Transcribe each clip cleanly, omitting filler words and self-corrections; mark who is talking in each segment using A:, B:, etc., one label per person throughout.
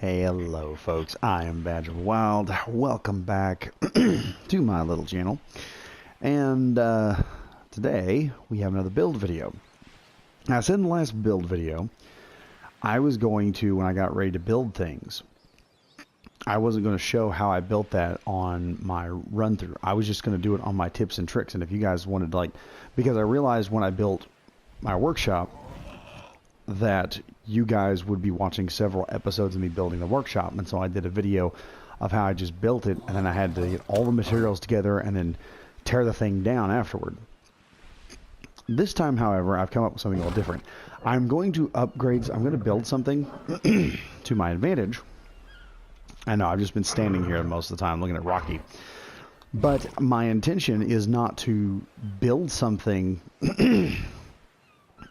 A: Hello folks, I am Badge of Wild. Welcome back to my little channel. And today we have another build video. Now I said in the last build video, I was going to, when I got ready to build things, I wasn't going to show how I built that on my run through. I was just going to do it on my tips and tricks. And if you guys wanted to, because I realized when I built my workshop that you guys would be watching several episodes of me building the workshop, and so I did a video of how I just built it, and then I had to get all the materials together and then tear the thing down afterward. This time, however, I've come up with something a little different. I'm going to upgrade, I'm going to build something to my advantage. I know, I've just been standing here most of the time looking at Rocky. But my intention is not to build something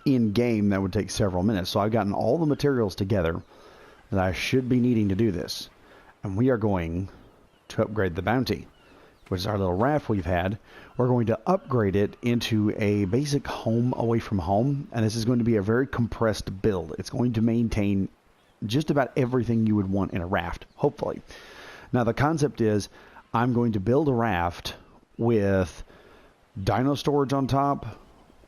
A: in game that would take several minutes. So I've gotten all the materials together that I should be needing to do this. And we are going to upgrade the bounty, which is our little raft we've had. We're going to upgrade it into a basic home away from home. And this is going to be a very compressed build. It's going to maintain just about everything you would want in a raft, hopefully. Now the concept is I'm going to build a raft with dino storage on top,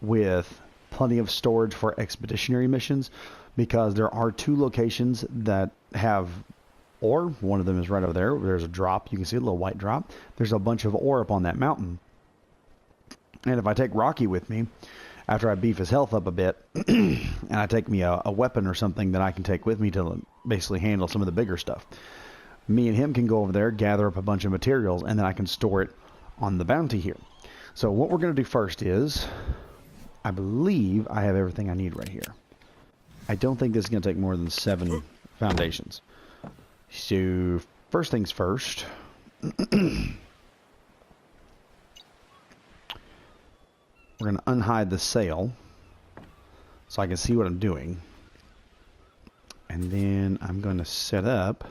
A: with plenty of storage for expeditionary missions, because there are two locations that have ore. One of them is right over there. There's a drop. You can see a little white drop. There's a bunch of ore up on that mountain. And if I take Rocky with me, after I beef his health up a bit, and I take me a weapon or something that I can take with me to basically handle some of the bigger stuff, me and him can go over there, gather up a bunch of materials, and then I can store it on the bounty here. So what we're going to do first is, I believe I have everything I need right here. I don't think this is going to take more than 7 foundations. So first things first, we're going to unhide the sail so I can see what I'm doing. And then I'm going to set up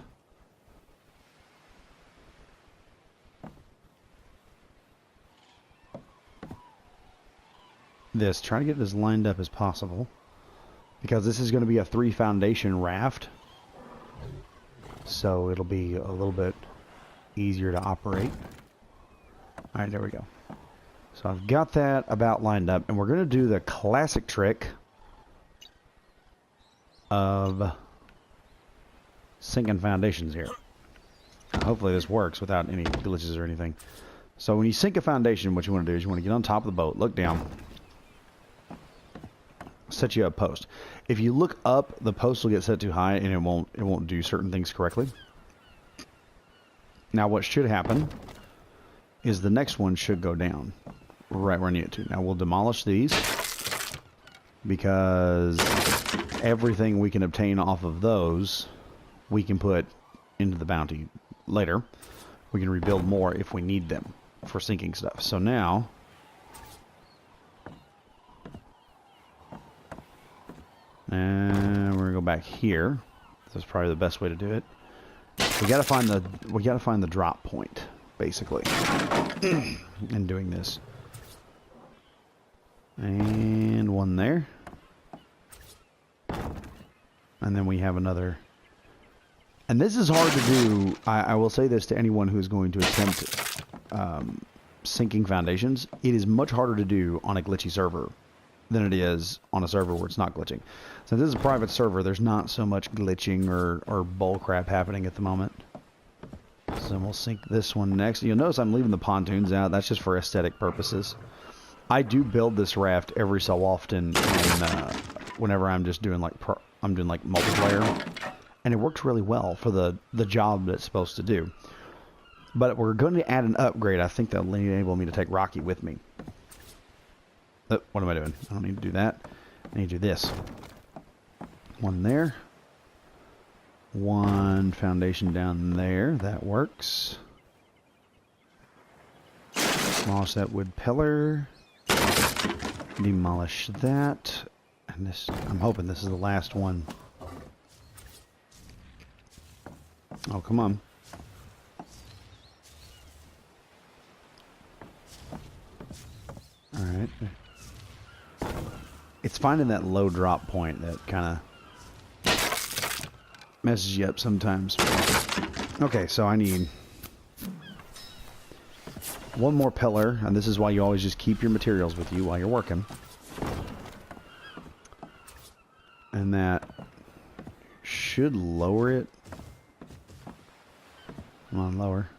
A: this, try to get this lined up as possible, because this is going to be a 3 foundation raft, so it'll be a little bit easier to operate. Alright, there we go. So I've got that about lined up, and we're going to do the classic trick of sinking foundations here. Hopefully this works without any glitches or anything. So when you sink a foundation, what you want to do is you want to get on top of the boat, look down, set you up post. If you look up, the post will get set too high and it won't do certain things correctly. Now what should happen is the next one should go down right where I need it to. Now we'll demolish these, because everything we can obtain off of those we can put into the bounty later. We can rebuild more if we need them for sinking stuff. So now and we're gonna go back here. This is probably the best way to do it. We gotta find the drop point, basically, in doing this. And one there, and then we have another. And this is hard to do. I will say this to anyone who's going to attempt sinking foundations. It is much harder to do on a glitchy server than it is on a server where it's not glitching. Since this is a private server, there's not so much glitching or bull crap happening at the moment. So we'll sink this one next. You'll notice I'm leaving the pontoons out. That's just for aesthetic purposes. I do build this raft every so often, and whenever I'm just doing multiplayer, and it works really well for the job that it's supposed to do. But we're going to add an upgrade. I think that'll enable me to take Rocky with me. What am I doing? I don't need to do that. I need to do this. One there. One foundation down there. That works. Demolish that wood pillar. Demolish that. And this, I'm hoping this is the last one. Oh, come on. Alright. It's finding that low drop point that kind of messes you up sometimes. Okay, so I need one more pillar, and this is why you always just keep your materials with you while you're working. And that should lower it. Come on, lower.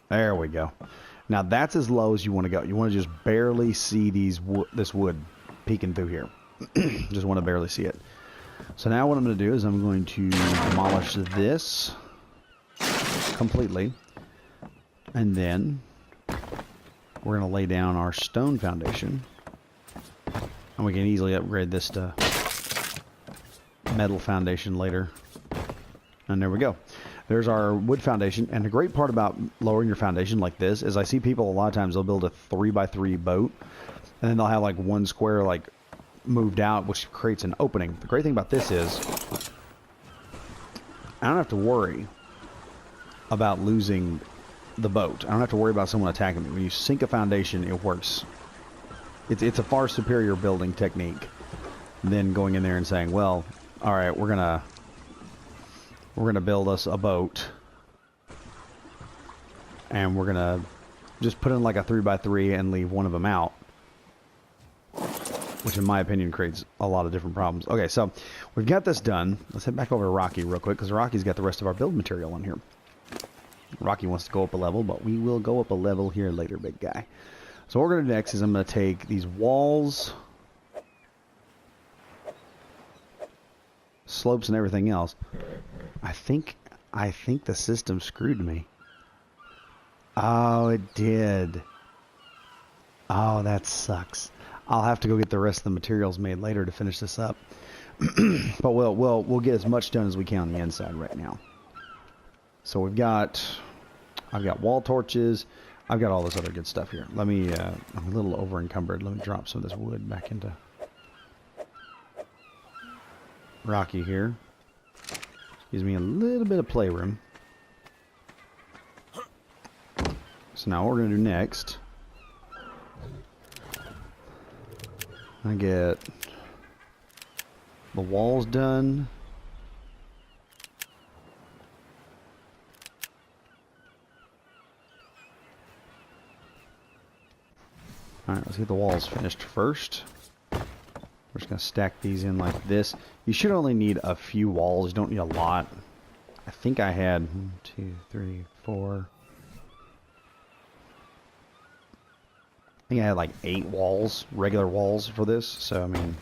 A: There we go. Now that's as low as you want to go. You want to just barely see this wood peeking through here. Just want to barely see it. So now what I'm going to do is I'm going to demolish this completely. And then we're going to lay down our stone foundation. And we can easily upgrade this to metal foundation later. And there we go. There's our wood foundation. And the great part about lowering your foundation like this is I see people a lot of times they'll build a 3x3 boat. And then they'll have like one square like moved out, which creates an opening. The great thing about this is I don't have to worry about losing the boat. I don't have to worry about someone attacking me. When you sink a foundation, it works. It's a far superior building technique than going in there and saying, well, all right, we're gonna build us a boat and we're gonna just put in like a 3x3 and leave one of them out, which in my opinion creates a lot of different problems. Okay, so we've got this done. Let's head back over to Rocky real quick because Rocky's got the rest of our build material in here. Rocky wants to go up a level, but we will go up a level here later, big guy. So what we're going to do next is I'm going to take these walls, slopes, and everything else. I think the system screwed me. Oh, it did. Oh, that sucks. I'll have to go get the rest of the materials made later to finish this up. But we'll get as much done as we can on the inside right now. So I've got wall torches. I've got all this other good stuff here. Let me, I'm a little over encumbered. Let me drop some of this wood back into Rocky here. Gives me a little bit of playroom. So now what we're going to do next, I get the walls done. Alright, let's get the walls finished first. We're just going to stack these in like this. You should only need a few walls. You don't need a lot. I think I had 1, 2, 3, 4. I think I had like 8 walls, regular walls for this. So, I mean,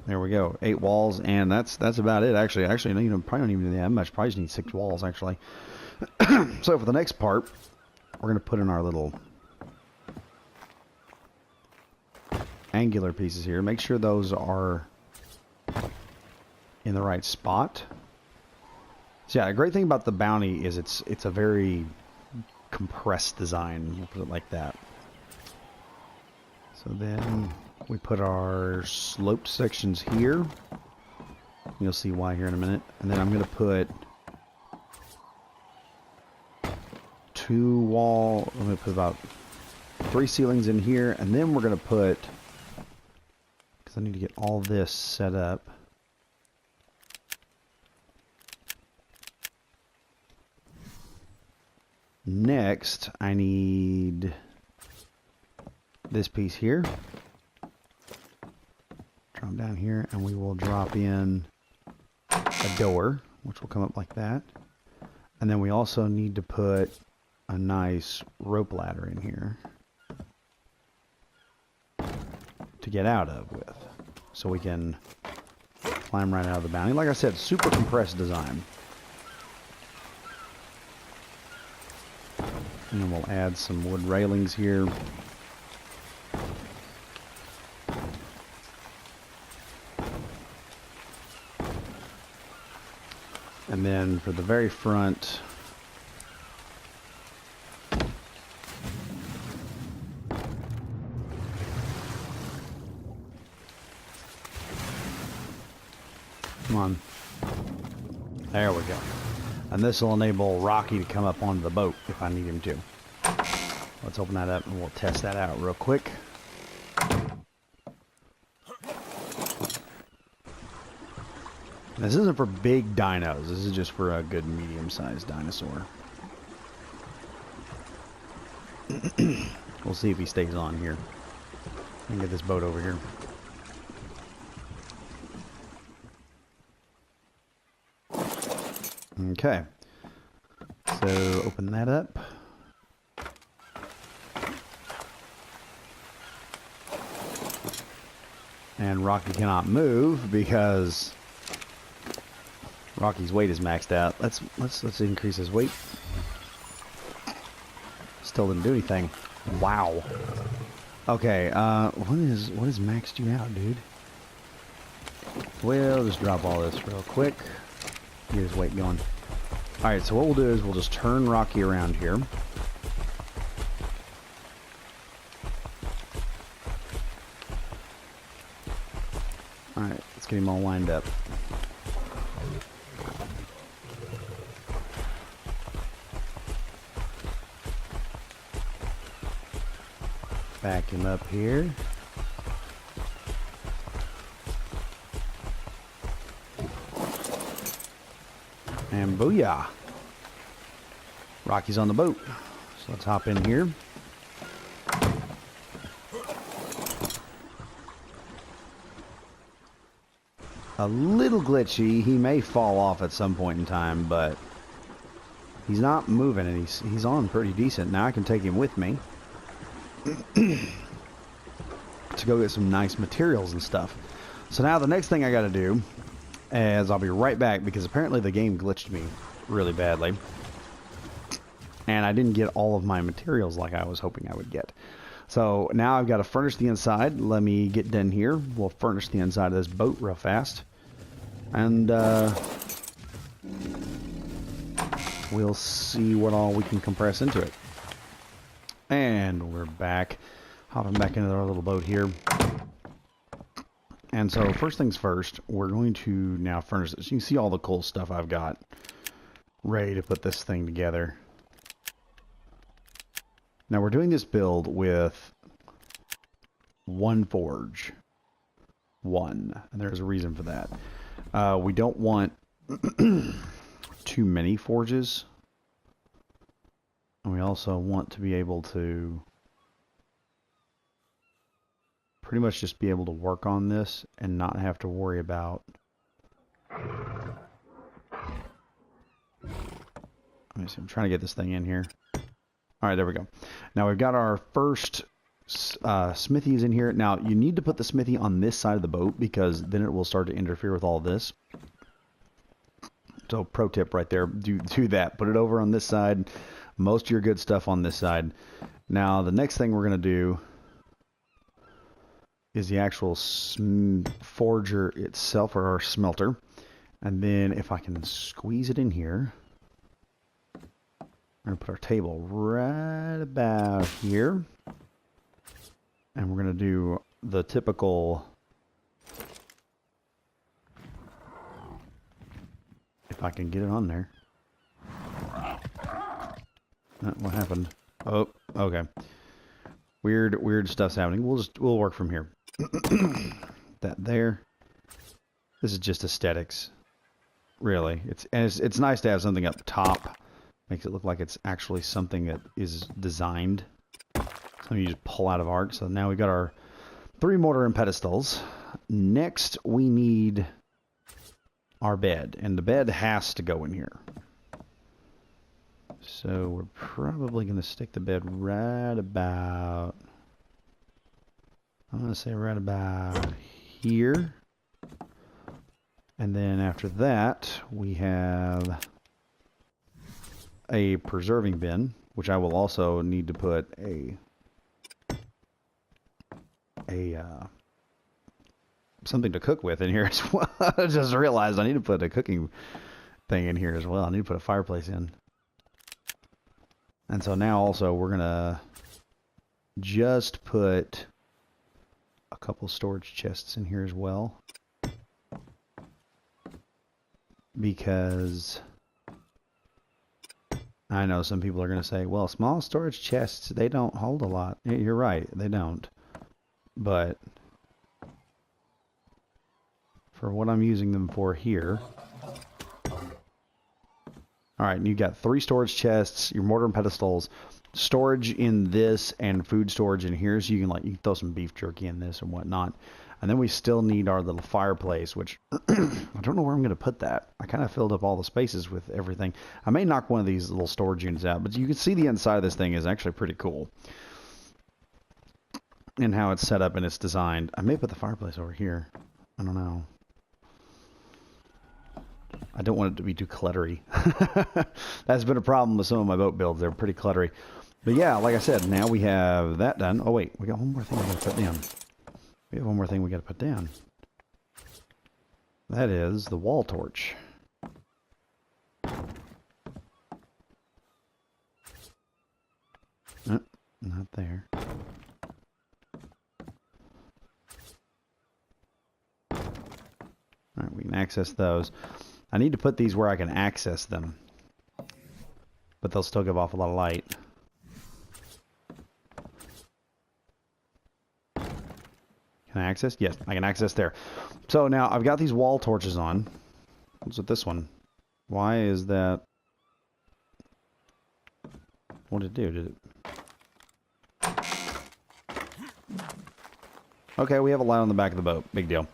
A: there we go. 8 walls, and that's about it. Actually, you probably don't even need that much. Probably just need 6 walls, actually. So for the next part, we're going to put in our little angular pieces here. Make sure those are in the right spot. So yeah, the great thing about the bounty is it's a very compressed design. We'll put it like that. So then we put our slope sections here. You'll see why here in a minute. And then I'm going to put I'm going to put about 3 ceilings in here, and then we're going to put, because I need to get all this set up. Next, I need this piece here. Drop down here, and we will drop in a door, which will come up like that. And then we also need to put a nice rope ladder in here to get out of with, so we can climb right out of the bounty. Like I said, super compressed design. And then we'll add some wood railings here. And then for the very front, come on. There we go. And this will enable Rocky to come up onto the boat if I need him to. Let's open that up and we'll test that out real quick. This isn't for big dinos. This is just for a good medium-sized dinosaur. We'll see if he stays on here. Let me get this boat over here. Okay. So open that up. And Rocky cannot move because Rocky's weight is maxed out. Let's increase his weight. Still didn't do anything. Wow. Okay, what is maxed you out, dude? We'll just drop all this real quick. Get his weight going. Alright, so what we'll do is we'll just turn Rocky around here. Alright, let's get him all lined up. Back him up here. And booyah! Rocky's on the boat. So let's hop in here. A little glitchy. He may fall off at some point in time, but he's not moving and he's on pretty decent. Now I can take him with me to go get some nice materials and stuff. So now the next thing I got to do is I'll be right back because apparently the game glitched me really badly and I didn't get all of my materials like I was hoping I would get. So now I've got to furnish the inside. Let me get done here. We'll furnish the inside of this boat real fast and we'll see what all we can compress into it. And we're back. Hopping back into our little boat here. And so first things first, we're going to now furnish this. You can see all the cool stuff I've got ready to put this thing together. Now we're doing this build with one forge. One. And there's a reason for that. We don't want too many forges. And we also want to be able to pretty much just be able to work on this and not have to worry about... Let me see, I'm trying to get this thing in here. Alright, there we go. Now we've got our first smithies in here. Now you need to put the smithy on this side of the boat because then it will start to interfere with all this. So pro tip right there, do that. Put it over on this side. Most of your good stuff on this side. Now the next thing we're going to do is the actual forger itself, or our smelter. And then if I can squeeze it in here, we're going to put our table right about here. And we're going to do the typical... If I can get it on there. What happened? Oh, okay. Weird stuff's happening. We'll work from here. That there. This is just aesthetics. Really. It's nice to have something up top. Makes it look like it's actually something that is designed. Something you just pull out of Ark. So now we got our 3 mortar and pedestals. Next we need our bed. And the bed has to go in here. So we're probably going to stick the bed right about... I'm going to say right about here. And then after that, we have a preserving bin, which I will also need to put something to cook with in here as well. I just realized I need to put a cooking thing in here as well. I need to put a fireplace in. And so now also we're going to just put a couple storage chests in here as well. Because I know some people are going to say, well, small storage chests, they don't hold a lot. You're right, they don't. But for what I'm using them for here. Alright, and you've got 3 storage chests, your mortar and pedestals, storage in this, and food storage in here, so you can throw some beef jerky in this and whatnot. And then we still need our little fireplace, which I don't know where I'm going to put that. I kind of filled up all the spaces with everything. I may knock one of these little storage units out, but you can see the inside of this thing is actually pretty cool. And how it's set up and it's designed. I may put the fireplace over here. I don't know. I don't want it to be too cluttery. That's been a problem with some of my boat builds. They're pretty cluttery. But yeah, like I said, now we have that done. Oh wait, we got one more thing we got to put down. We have one more thing we got to put down. That is the wall torch. Nope, not there. Alright, we can access those. I need to put these where I can access them. But they'll still give off a lot of light. Can I access? Yes, I can access there. So now I've got these wall torches on. What's with this one? Why is that? What did it do? Did it? Okay, we have a light on the back of the boat. Big deal.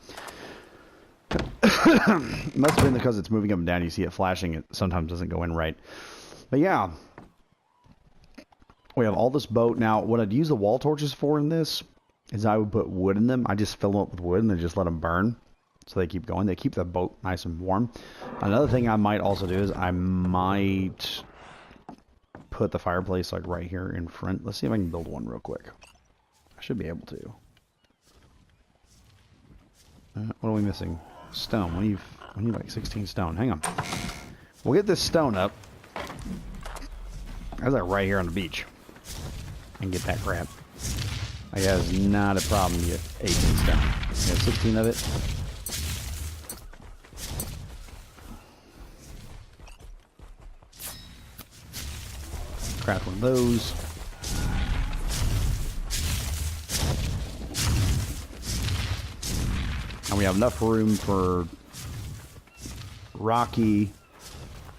A: Must have been because it's moving up and down. You see it flashing. It sometimes doesn't go in right. But yeah. We have all this boat. Now, what I'd use the wall torches for in this is I would put wood in them. I just fill them up with wood and then just let them burn. So they keep going. They keep the boat nice and warm. Another thing I might also do is I might put the fireplace like right here in front. Let's see if I can build one real quick. I should be able to. What are we missing? Stone. We need like 16 stone. Hang on. We'll get this stone up. That's like right here on the beach. And get that crap. Like that is not a problem to get 18 stone. We have 16 of it. Craft one of those. And we have enough room for Rocky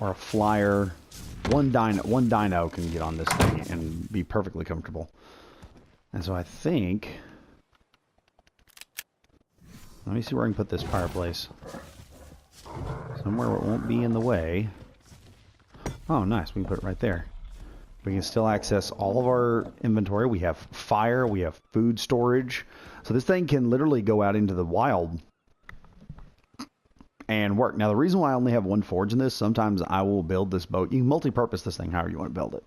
A: or a flyer. One dino can get on this thing and be perfectly comfortable. And so I think, let me see where I can put this fireplace. Somewhere where it won't be in the way. Oh, nice. We can put it right there. We can still access all of our inventory. We have fire. We have food storage. So this thing can literally go out into the wild and work. Now, the reason why I only have one forge in this, sometimes I will build this boat. You can multi-purpose this thing however you want to build it.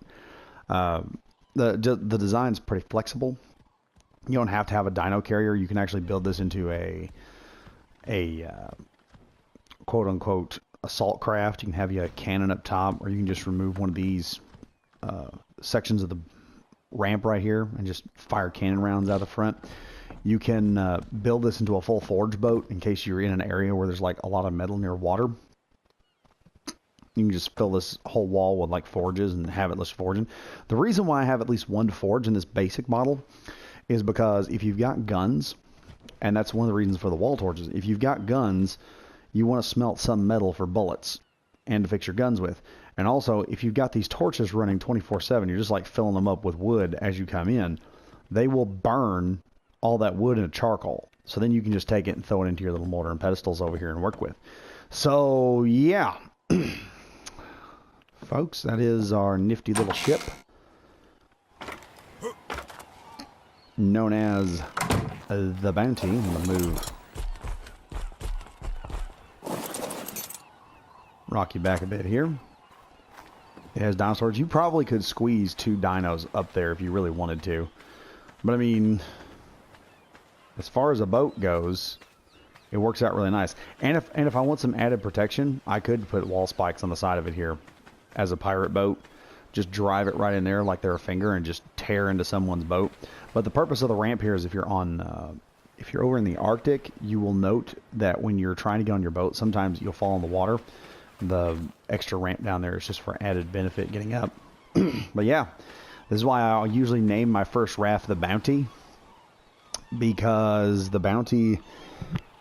A: The design's pretty flexible. You don't have to have a dino carrier. You can actually build this into a quote-unquote assault craft. You can have a cannon up top, or you can just remove one of these sections of the ramp right here and just fire cannon rounds out the front. You can build this into a full forge boat in case you're in an area where there's like a lot of metal near water. You can just fill this whole wall with like forges and have it list forging. The reason why I have at least one forge in this basic model is because if you've got guns, and that's one of the reasons for the wall torches, if you've got guns, you want to smelt some metal for bullets and to fix your guns with. And also, if you've got these torches running 24/7, you're just like filling them up with wood as you come in, they will burn all that wood into charcoal. So then you can just take it and throw it into your little mortar and pedestals over here and work with. So, yeah. Folks, that is our nifty little ship. Known as the Bounty. I'm going to move Rocky back a bit here. It has dinosaurs. You probably could squeeze 2 dinos up there if you really wanted to. But I mean, as far as a boat goes, it works out really nice. And if I want some added protection, I could put wall spikes on the side of it here as a pirate boat. Just drive it right in there like they're a finger and just tear into someone's boat. But the purpose of the ramp here is if you're over in the Arctic, you will note that when you're trying to get on your boat, sometimes you'll fall in the water. The extra ramp down there is just for added benefit getting up. But yeah, this is why I'll usually name my first raft the Bounty, because the Bounty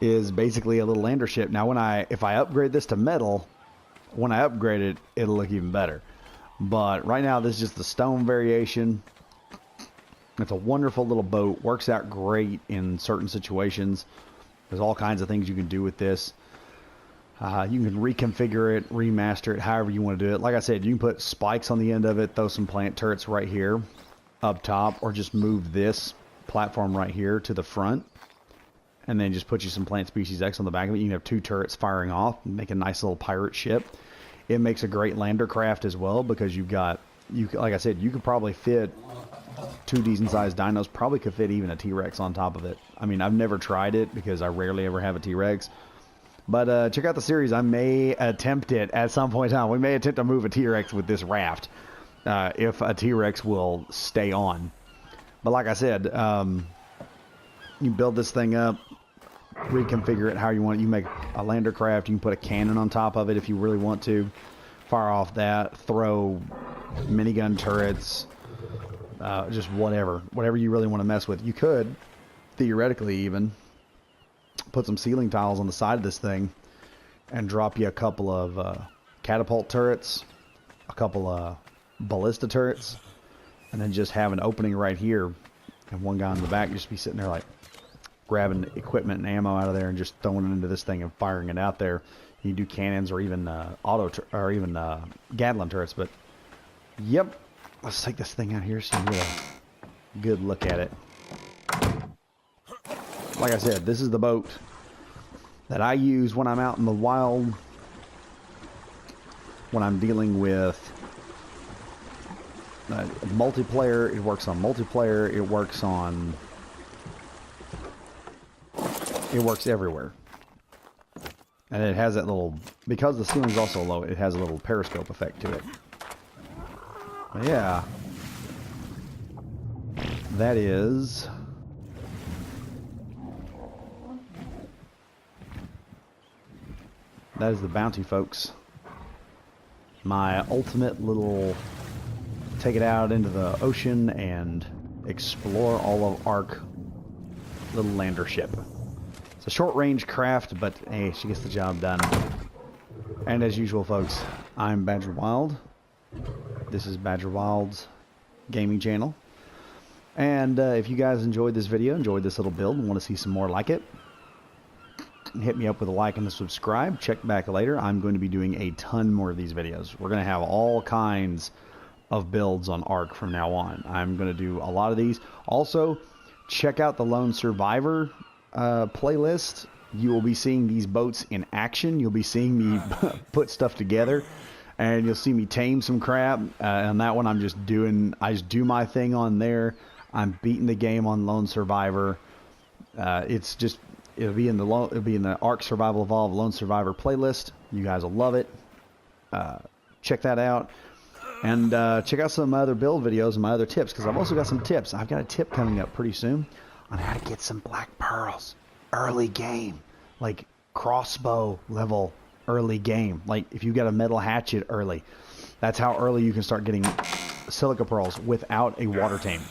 A: is basically a little lander ship. Now, if I upgrade this to metal, when I upgrade it, it'll look even better. But right now, this is just the stone variation. It's a wonderful little boat. Works out great in certain situations. There's all kinds of things you can do with this. You can reconfigure it, remaster it, however you want to do it. Like I said, you can put spikes on the end of it, throw some plant turrets right here up top, or just move this platform right here to the front, and then just put you some plant species X on the back of it. You can have 2 turrets firing off and make a nice little pirate ship. It makes a great lander craft as well, because you've got, like I said, you could probably fit 2 decent sized dinos, probably could fit even a T-Rex on top of it. I mean, I've never tried it because I rarely ever have a T-Rex. But check out the series. I may attempt it at some point in time. We may attempt to move a T-Rex with this raft if a T-Rex will stay on. But like I said, you build this thing up, reconfigure it how you want it. You make a lander craft. You can put a cannon on top of it if you really want to. Fire off that. Throw minigun turrets. Just whatever you really want to mess with. You could, theoretically even, put some ceiling tiles on the side of this thing and drop you a couple of catapult turrets, a couple of ballista turrets, and then just have an opening right here, and one guy in the back just be sitting there like grabbing equipment and ammo out of there and just throwing it into this thing and firing it out there. You can do cannons or even Gatling turrets. But yep, let's take this thing out here so you can get a good look at it. Like I said, this is the boat that I use when I'm out in the wild, when I'm dealing with multiplayer. It works on multiplayer. It works everywhere. And it has that little, because the ceiling's also low, it has a little periscope effect to it. But yeah, that is the bounty, folks. My ultimate little take it out into the ocean and explore all of Ark little lander ship. It's a short range craft, but hey, she gets the job done. And as usual, folks, I'm Badger Wild. This is Badger Wild's gaming channel. And if you guys enjoyed this video, enjoyed this little build, and want to see some more like it, hit me up with a like and a subscribe. Check back later. I'm going to be doing a ton more of these videos. We're going to have all kinds of builds on Ark from now on. I'm going to do a lot of these. Also, check out the Lone Survivor playlist. You will be seeing these boats in action. You'll be seeing me put stuff together, and you'll see me tame some crap. On that one, I just do my thing on there. I'm beating the game on Lone Survivor. It'll be in the Ark Survival Evolved Lone Survivor playlist. You guys will love it. Check that out. And check out some other build videos and my other tips, because I've also got some tips. I've got a tip coming up pretty soon on how to get some black pearls early game, like crossbow level early game. Like if you got a metal hatchet early, that's how early you can start getting silica pearls without a water tame.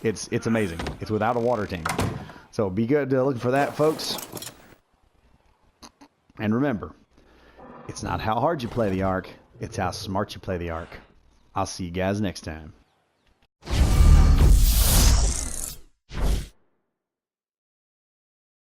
A: It's amazing. It's without a water tame. So be good looking for that, folks. And remember, it's not how hard you play the Ark, it's how smart you play the Ark. I'll see you guys next time.